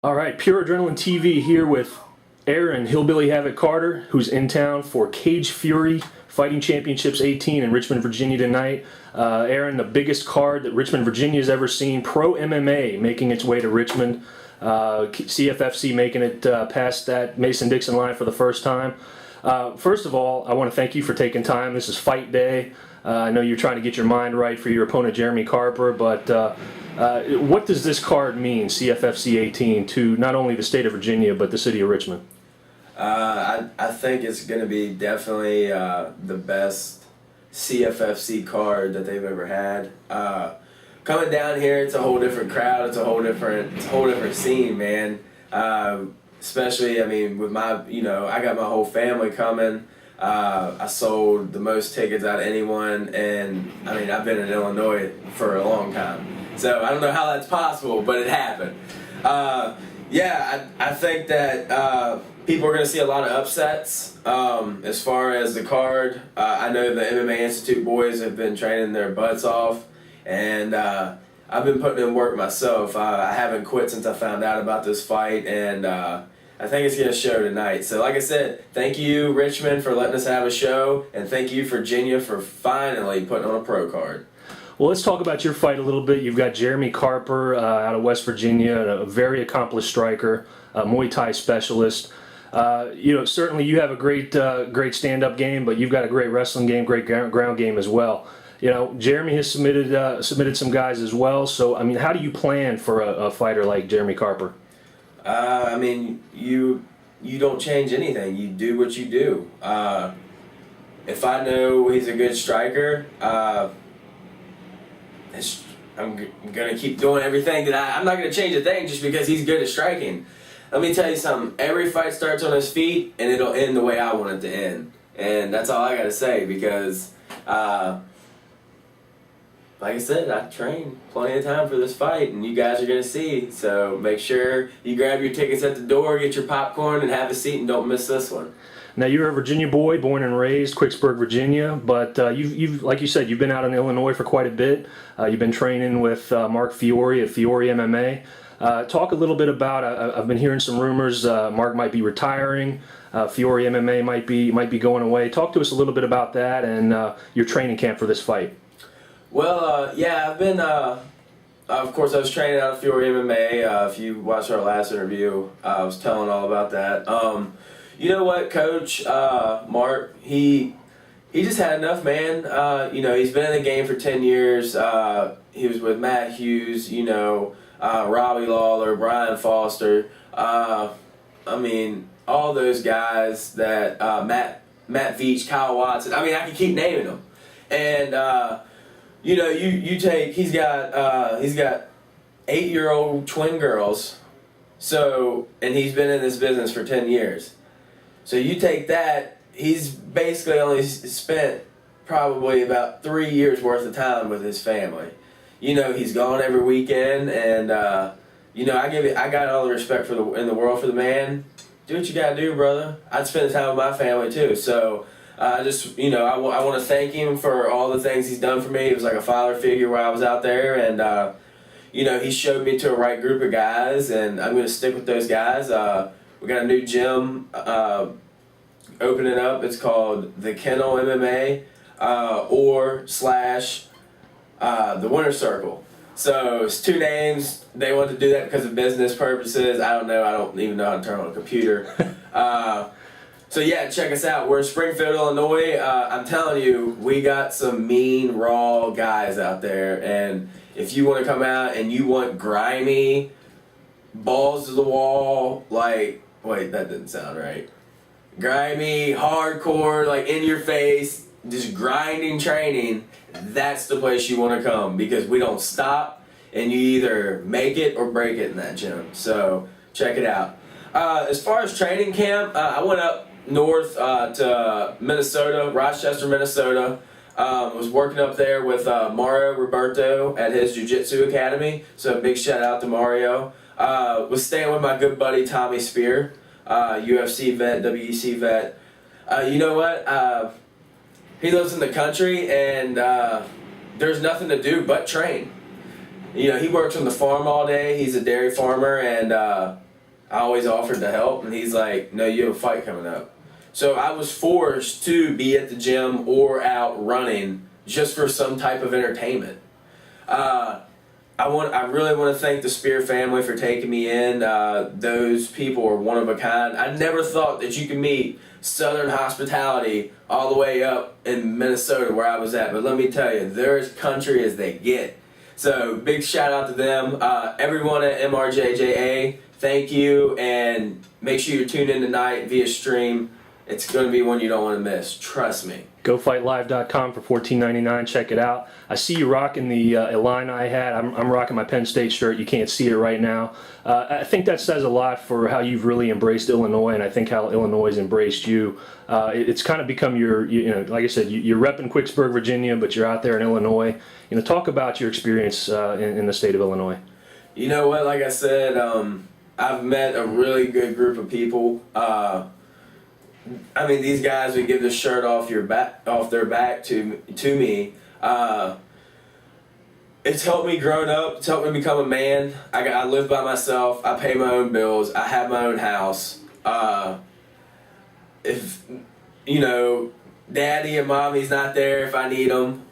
All right, Pure Adrenaline TV here with Aaron Hillbilly Havoc Carter, who's in town for Cage Fury Fighting Championships 18 in Richmond, Virginia tonight. Aaron, the biggest card that Richmond, Virginia has ever seen. Pro MMA making its way to Richmond. CFFC making it past that Mason-Dixon line for the first time. First of all, I want to thank you for taking time. This is fight day. I know you're trying to get your mind right for your opponent, Jeremy Carper, but what does this card mean, CFFC 18, to not only the state of Virginia, but the city of Richmond? I think it's going to be definitely the best CFFC card that they've ever had. Coming down here, it's a whole different crowd. It's a whole different scene, man. Especially, I mean, with my, I got my whole family coming. I sold the most tickets out of anyone, and I mean, I've been in Illinois for a long time. So I don't know how that's possible, but it happened. I think that people are going to see a lot of upsets as far as the card. I know the MMA Institute boys have been training their butts off, and I've been putting in work myself. I haven't quit since I found out about this fight, and I think it's going to show tonight. So like I said, thank you, Richmond, for letting us have a show, and thank you, Virginia, for finally putting on a pro card. Well, let's talk about your fight a little bit. You've got Jeremy Carper out of West Virginia, a very accomplished striker, a Muay Thai specialist. Certainly you have a great stand-up game, but you've got a great wrestling game, great ground game as well. Jeremy has submitted some guys as well. So, I mean, how do you plan for a fighter like Jeremy Carper? I mean, you don't change anything. You do what you do. If I know he's a good striker, I'm going to keep doing everything that I'm not going to change a thing just because he's good at striking. Let me tell you something. Every fight starts on his feet, and it'll end the way I want it to end. And that's all I got to say because, like I said, I trained plenty of time for this fight, and you guys are going to see. So make sure you grab your tickets at the door, get your popcorn, and have a seat, and don't miss this one. Now, you're a Virginia boy, born and raised, Quicksburg, Virginia, but you've, like you said, you've been out in Illinois for quite a bit. You've been training with Mark Fiore at Fiore MMA. Talk a little bit about, I've been hearing some rumors, Mark might be retiring, Fiore MMA might be going away. Talk to us a little bit about that and your training camp for this fight. Well, I've been, of course, I was training out of Fiore MMA. If you watched our last interview, I was telling all about that. You know what, Coach Mark, he just had enough, man. He's been in the game for 10 years. He was with Matt Hughes, Robbie Lawler, Brian Foster. I mean, all those guys that Matt Veach, Kyle Watson. I mean, I can keep naming them. And you take. He's got 8-year-old twin girls. So, and he's been in this business for 10 years. So you take that, he's basically only spent probably about 3 years worth of time with his family. He's gone every weekend, and I got all the respect in the world for the man. Do what you gotta do, brother. I'd spend time with my family too. So I want to thank him for all the things he's done for me. It was like a father figure while I was out there, and he showed me to a right group of guys, and I'm gonna stick with those guys. We got a new gym opening up. It's called the Kennel MMA the Winter Circle. So it's two names. They want to do that because of business purposes. I don't know. I don't even know how to turn on a computer. So check us out. We're in Springfield, Illinois. I'm telling you, we got some mean, raw guys out there. And if you want to come out and you want grimy, balls to the wall, wait, that didn't sound right. Grimy, hardcore, in your face, just grinding training, that's the place you want to come because we don't stop and you either make it or break it in that gym. So check it out. As far as training camp, I went up north to Minnesota, Rochester, Minnesota. Was working up there with Mario Roberto at his Jiu-Jitsu Academy. So big shout out to Mario. Was staying with my good buddy Tommy Spear, UFC vet, WEC vet. You know what? He lives in the country, and there's nothing to do but train. He works on the farm all day. He's a dairy farmer, and I always offered to help, and he's like, no, you have a fight coming up. So I was forced to be at the gym or out running just for some type of entertainment. I really want to thank the Spear family for taking me in. Those people are one of a kind. I never thought that you could meet Southern hospitality all the way up in Minnesota where I was at. But let me tell you, they're as country as they get. So big shout out to them. Everyone at MRJJA, thank you. And make sure you tune in tonight via stream. It's going to be one you don't want to miss. Trust me. GoFightLive.com for $14.99. Check it out. I see you rocking the Illini hat. I'm rocking my Penn State shirt. You can't see it right now. I think that says a lot for how you've really embraced Illinois, and I think how Illinois has embraced you. It's kind of become your, like I said, you're repping Quicksburg, Virginia, but you're out there in Illinois. Talk about your experience in the state of Illinois. You know what? Like I said, I've met a really good group of people. I mean, these guys would give the shirt off their back to me. It's helped me grow up. It's helped me become a man. I live by myself. I pay my own bills. I have my own house. If daddy and mommy's not there if I need them.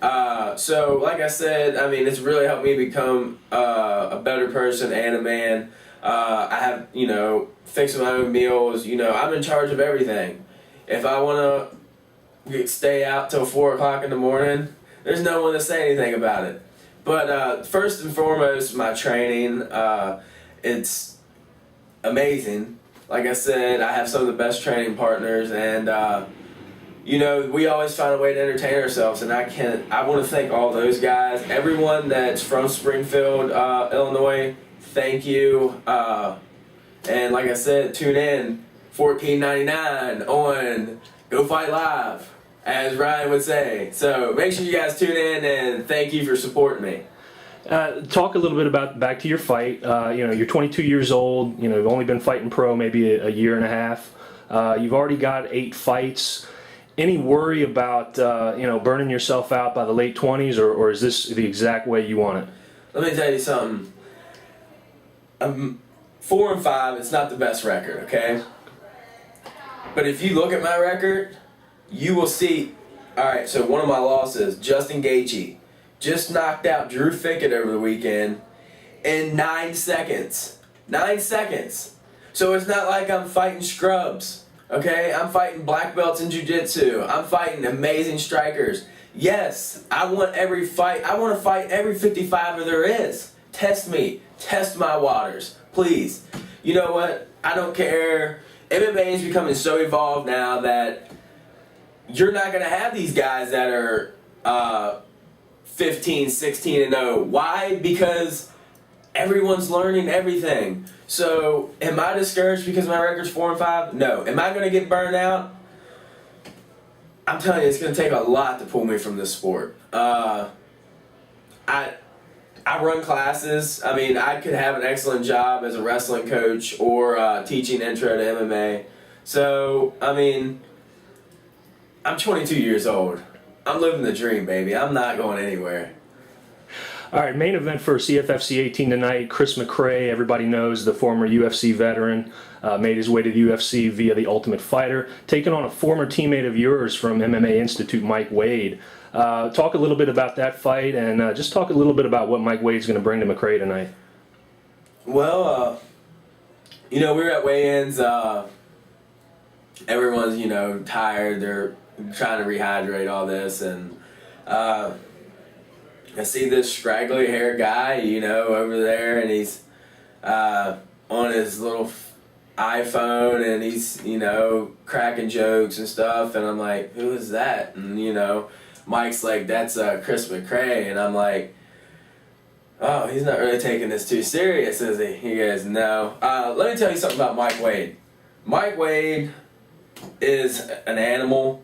So, like I said, I mean, it's really helped me become a better person and a man. I have, fixing my own meals. I'm in charge of everything. If I want to stay out till 4 o'clock in the morning, there's no one to say anything about it. But first and foremost, my training, it's amazing. Like I said, I have some of the best training partners, and we always find a way to entertain ourselves. And I want to thank all those guys, everyone that's from Springfield, Illinois. Thank you. And like I said, tune in $14.99 on Go Fight Live, as Ryan would say. So make sure you guys tune in, and thank you for supporting me. Talk a little bit about back to your fight. You're 22 years old. You've only been fighting pro maybe a year and a half. You've already got 8 fights. Any worry about burning yourself out by the late 20s, or is this the exact way you want it? Let me tell you something. 4-5. It's not the best record, okay? But if you look at my record, you will see. All right, so one of my losses, Justin Gaethje, just knocked out Drew Fickett over the weekend in 9 seconds. 9 seconds. So it's not like I'm fighting scrubs, okay? I'm fighting black belts in jiu-jitsu. I'm fighting amazing strikers. Yes, I want every fight. I want to fight every 55er there is. Test me. Test my waters. Please. You know what? I don't care. MMA is becoming so evolved now that you're not going to have these guys that are 15, 16, and 0. Why? Because everyone's learning everything. So, am I discouraged because my record's 4-5? No. Am I going to get burned out? I'm telling you, it's going to take a lot to pull me from this sport. I run classes. I mean, I could have an excellent job as a wrestling coach or teaching intro to MMA. So, I mean, I'm 22 years old. I'm living the dream, baby. I'm not going anywhere. All right, main event for CFFC 18 tonight. Chris McRae, everybody knows, the former UFC veteran, made his way to the UFC via The Ultimate Fighter, taking on a former teammate of yours from MMA Institute, Mike Wade. Talk a little bit about that fight, and just talk a little bit about what Mike Wade's going to bring to McRae tonight. Well, we were at weigh-ins. Everyone's, tired. They're trying to rehydrate all this, and I see this scraggly hair guy, over there, and he's on his little iPhone, and he's, cracking jokes and stuff, and I'm like, who is that? And, Mike's like, that's Chris McRae, and I'm like, oh, he's not really taking this too serious, is he? He goes, no. Let me tell you something about Mike Wade. Mike Wade is an animal.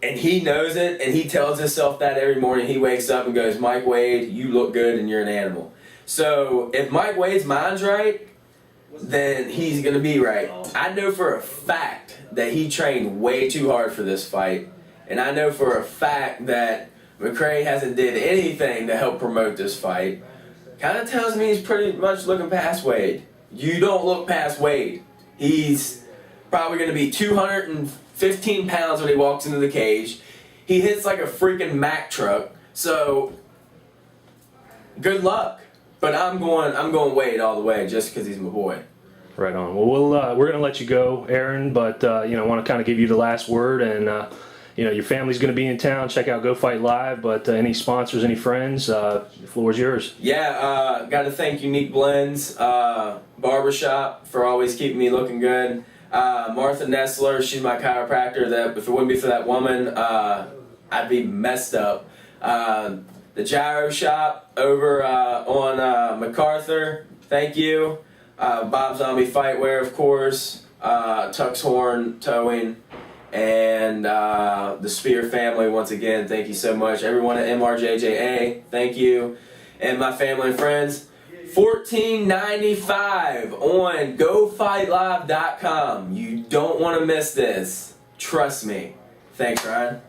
And he knows it, and he tells himself that every morning. He wakes up and goes, Mike Wade, you look good and you're an animal. So if Mike Wade's mind's right, then he's going to be right. I know for a fact that he trained way too hard for this fight. And I know for a fact that McRae hasn't did anything to help promote this fight. kind of tells me he's pretty much looking past Wade. You don't look past Wade. He's probably going to be 215 pounds when he walks into the cage. He hits like a freaking Mack truck. So, good luck. But I'm going Wade all the way just because he's my boy. Right on. Well, we're going to let you go, Aaron, but want to kind of give you the last word, and your family's going to be in town. Check out Go Fight Live. But any sponsors, any friends, the floor's yours. Yeah, got to thank Unique Blends Barbershop for always keeping me looking good. Martha Nestler, she's my chiropractor. That if it wouldn't be for that woman, I'd be messed up. The Gyro Shop over on MacArthur, thank you. Bob Zombie Fightwear, of course. Tux Horn Towing. And the Spear family, once again, thank you so much. Everyone at MRJJA, thank you. And my family and friends, $14.95 on GoFightLive.com. You don't want to miss this. Trust me. Thanks, Ryan.